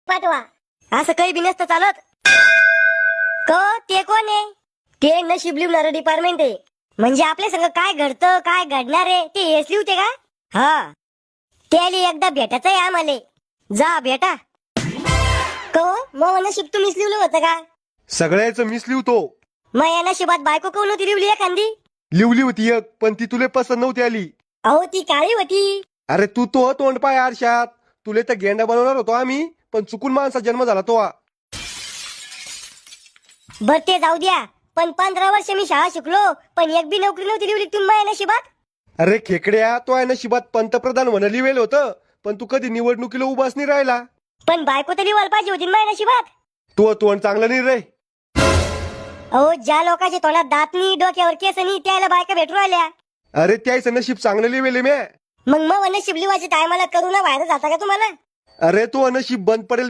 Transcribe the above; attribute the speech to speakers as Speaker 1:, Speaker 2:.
Speaker 1: पाठवा असं काही बी नसतं चालत. ते कोण आहे? ते नशीब लिहणारं डिपार्टमेंट आहे. म्हणजे आपल्या संग काय घडतं काय घडणार आहे ते हेच लिहते का? हा त्याली एकदा भेटायचं आहे आम्हाला. जा भेटा. मग नशीब तुम्हीच लिहिलं होतं का?
Speaker 2: सगळ्याच मीच लिहतो.
Speaker 1: मग या नशिबात बायको कोण होती लिहिली एखादी?
Speaker 2: लिवली होती एक, पण ती तुले पसंत नव्हती आली.
Speaker 1: अहो ती काळी होती.
Speaker 2: अरे तू तो तोंड पाय आरशात. तुले तर गेंडा बनवणार होतो आम्ही, पण चुकून माणसा जन्म झाला तो.
Speaker 1: बर ते जाऊ द्या, पण 15 वर्ष मी शाळा शिकलो पण एक बी नोकरी नव्हती लिहिली तुम्ही माझ्या नशिबात.
Speaker 2: अरे खेकड्या, तो आहे नशिबात पंतप्रधान म्हणून लिहिलेलं होतं, पण तू कधी निवडणुकीला उभाच नाही राहिला.
Speaker 1: पण बायको तर लिवायला पाहिजे होती माझ्या नशिबात.
Speaker 2: तू तोंड चांगलं नाही रे.
Speaker 1: अहो ज्या लोकांच्या तोंडात दात नाही डोक्यावर केस नाही त्याला बायका भेटू राहिल्या.
Speaker 2: अरे त्याचं नशीब चांगलं लिहिलेले म्या.
Speaker 1: मग नशीब लिवायच्या टायमाला करू ना बाहेर जाता का तुम्हाला?
Speaker 2: अरे तो नशीब बंद पडेल